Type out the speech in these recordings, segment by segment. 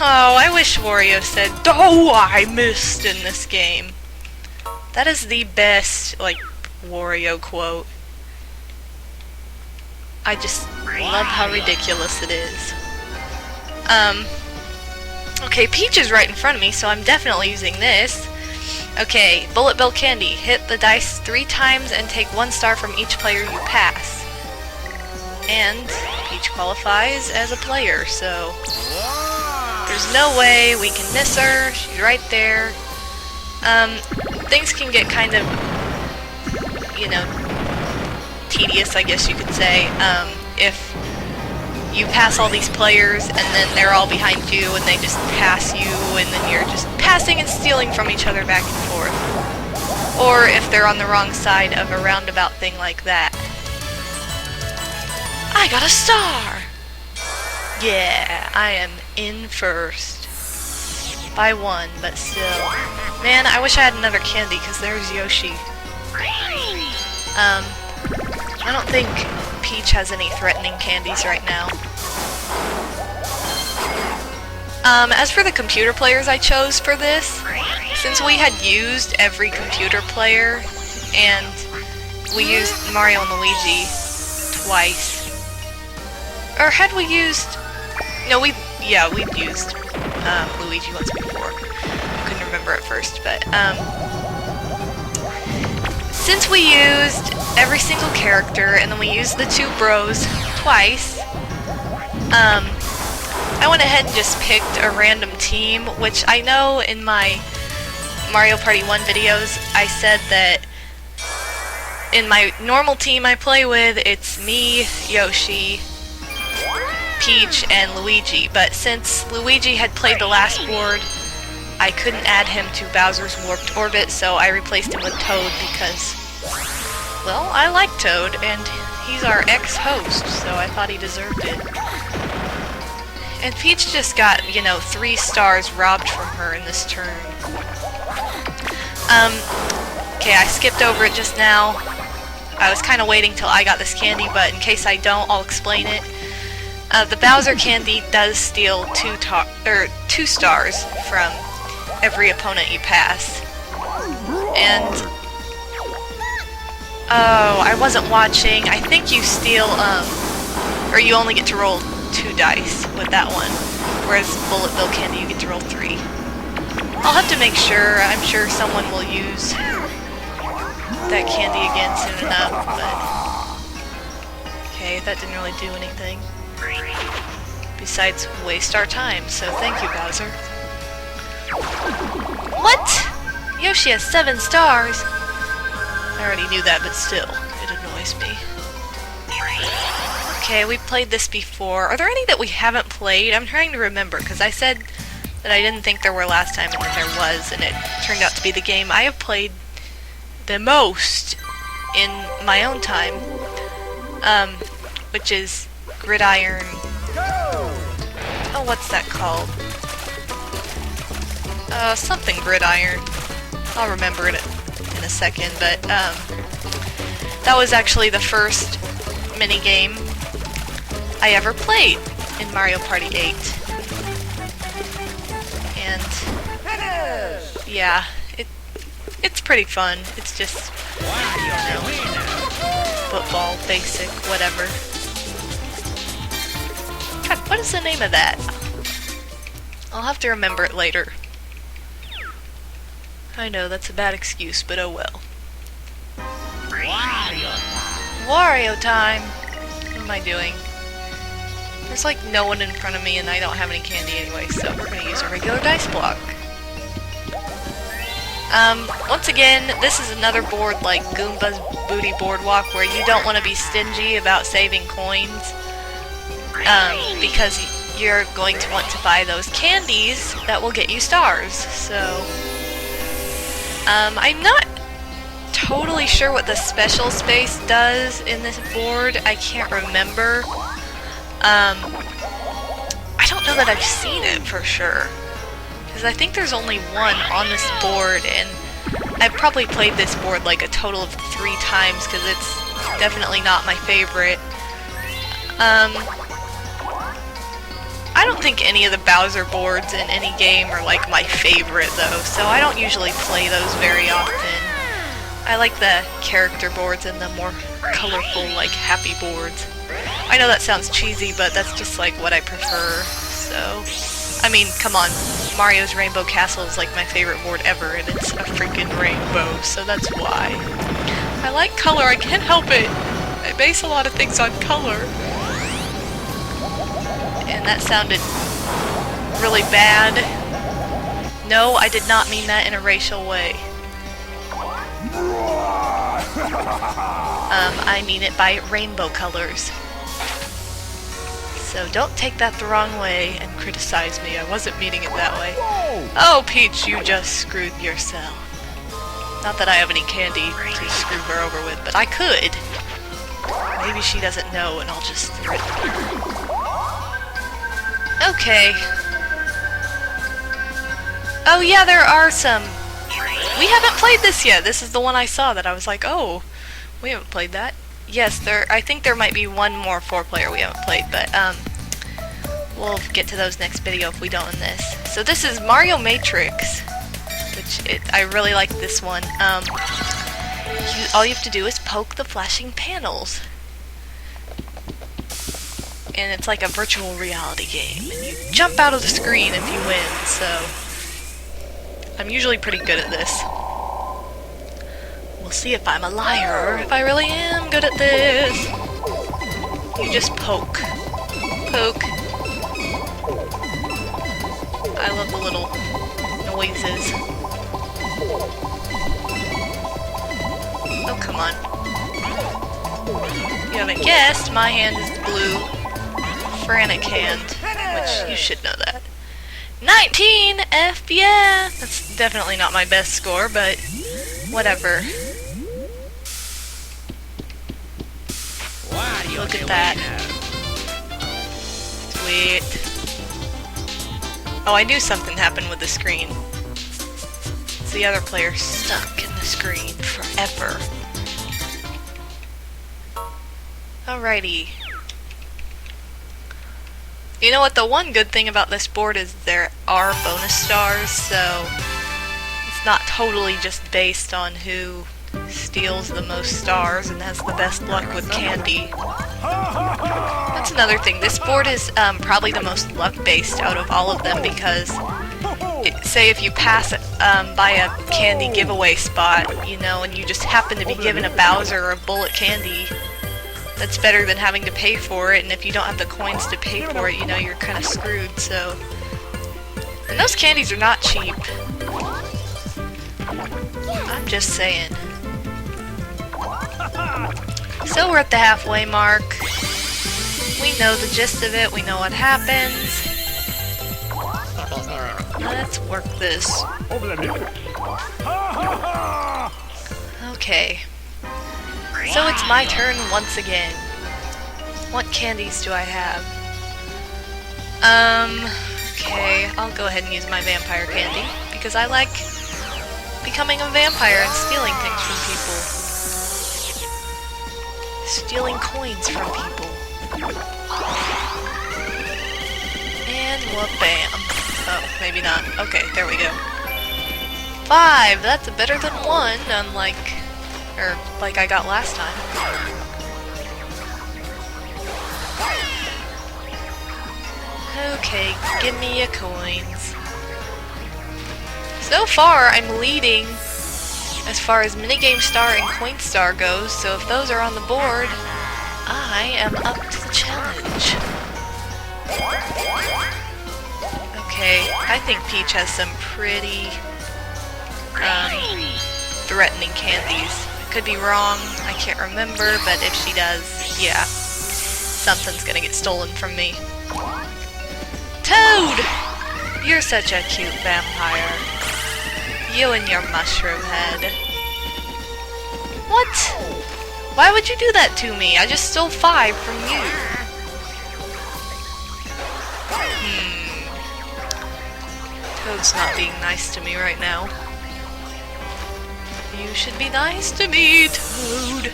Oh, I wish Wario said, "Oh, I missed" in this game. That is the best, like, Wario quote. I just love how ridiculous it is. Okay, Peach is right in front of me, so I'm definitely using this. Okay, Bullet Bill Candy. Hit the dice 3 times and take 1 star from each player you pass. And Peach qualifies as a player, so there's no way we can miss her. She's right there. Things can get kind of, you know, tedious, I guess you could say, if you pass all these players and then they're all behind you and they just pass you and then you're just passing and stealing from each other back and forth. Or if they're on the wrong side of a roundabout thing like that. I got a star! Yeah, I am in first. By 1, but still. Man, I wish I had another candy, because there's Yoshi. I don't think Peach has any threatening candies right now. As for the computer players I chose for this, since we had used every computer player, and we used Mario and Luigi twice. Or had we used... No, we'd used Luigi once before. I couldn't remember at first, but, since we used every single character, and then we used the 2 bros twice, I went ahead and just picked a random team, which I know in my Mario Party 1 videos, I said that in my normal team I play with, it's me, Yoshi, Peach, and Luigi, but since Luigi had played the last board, I couldn't add him to Bowser's Warped Orbit, so I replaced him with Toad because, well, I like Toad, and he's our ex-host, so I thought he deserved it. And Peach just got, you know, 3 stars robbed from her in this turn. Okay, I skipped over it just now. I was kind of waiting till I got this candy, but in case I don't, I'll explain it. The Bowser candy does steal 2 stars from every opponent you pass. And... oh, I wasn't watching. I think you steal, or you only get to roll 2 dice with that one. Whereas Bullet Bill candy, you get to roll 3. I'll have to make sure. I'm sure someone will use that candy again soon enough, but... okay, that didn't really do anything. Besides, waste our time, so thank you, Bowser. What? Yoshi has 7 stars! I already knew that, but still, it annoys me. Okay, we played this before. Are there any that we haven't played? I'm trying to remember, because I said that I didn't think there were last time, and that there was, and it turned out to be the game I have played the most in my own time, which is Gridiron... oh, what's that called? Something Gridiron. I'll remember it in a second, but, that was actually the first minigame I ever played in Mario Party 8. And, yeah, it's pretty fun. It's just, you know, football, basic, whatever. God, what is the name of that? I'll have to remember it later. I know, that's a bad excuse, but oh well. Wario time! What am I doing? There's like no one in front of me and I don't have any candy anyway, so we're gonna use a regular dice block. Once again, this is another board like Goomba's Booty Boardwalk where you don't want to be stingy about saving coins. Because you're going to want to buy those candies that will get you stars, so... I'm not totally sure what the special space does in this board. I can't remember. I don't know that I've seen it for sure. Because I think there's only one on this board, and I've probably played this board like a total of 3 times, because it's definitely not my favorite. I don't think any of the Bowser boards in any game are like my favorite though, so I don't usually play those very often. I like the character boards and the more colorful, like, happy boards. I know that sounds cheesy, but that's just like what I prefer, so... I mean, come on, Mario's Rainbow Castle is like my favorite board ever, and it's a freaking rainbow, so that's why. I like color, I can't help it! I base a lot of things on color. And that sounded really bad. No, I did not mean that in a racial way. I mean it by rainbow colors. So don't take that the wrong way and criticize me. I wasn't meaning it that way. Oh, Peach, you just screwed yourself. Not that I have any candy to screw her over with, but I could. Maybe she doesn't know and I'll just threaten her. Okay. Oh yeah, there are some... We haven't played this yet. This is the one I saw that I was like, oh, we haven't played that. Yes, I think there might be one more 4-player we haven't played, but we'll get to those next video if we don't in this. So this is Mario Matrix, which I really like this one. All you have to do is poke the flashing panels. And it's like a virtual reality game, and you jump out of the screen if you win, so I'm usually pretty good at this. We'll see if I'm a liar or if I really am good at this. You just poke. Poke. I love the little noises. Oh, come on. You haven't guessed, my hand is blue. Frantic hand, which you should know that. 19 F, yeah! That's definitely not my best score, but whatever. Look at that. Sweet. Oh, I knew something happened with the screen. It's the other player stuck in the screen forever. Alrighty. You know what, the one good thing about this board is there are bonus stars, so it's not totally just based on who steals the most stars and has the best luck with candy. That's another thing. This board is probably the most luck-based out of all of them because, say if you pass by a candy giveaway spot, you know, and you just happen to be given a Bowser or a bullet candy, that's better than having to pay for it, and if you don't have the coins to pay for it, you know, you're kind of screwed, so... And those candies are not cheap. I'm just saying. So we're at the halfway mark. We know the gist of it, we know what happens. Let's work this. Okay. So it's my turn once again. What candies do I have? Okay, I'll go ahead and use my vampire candy, because I like becoming a vampire and stealing things from people. Stealing coins from people. And wha-bam. Oh, maybe not. Okay, there we go. 5! That's better than 1, unlike... or like I got last time. Okay, give me your coins. So far, I'm leading as far as minigame star and coin star goes, so if those are on the board, I am up to the challenge. Okay, I think Peach has some pretty threatening candies. Could be wrong, I can't remember, but if she does, yeah, something's gonna get stolen from me. Toad! You're such a cute vampire. You and your mushroom head. What? Why would you do that to me? I just stole 5 from you. Toad's not being nice to me right now. You should be nice to me, Toad.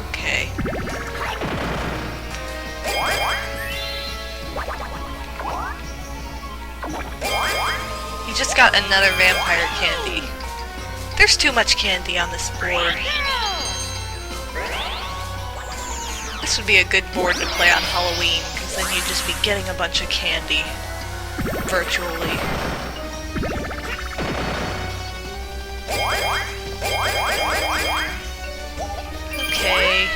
Okay. You just got another vampire candy. There's too much candy on this board. This would be a good board to play on Halloween, because then you'd just be getting a bunch of candy. Virtually. Okay.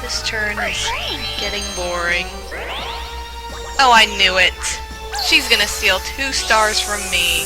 This turn is getting boring. Oh, I knew it! She's gonna steal 2 stars from me.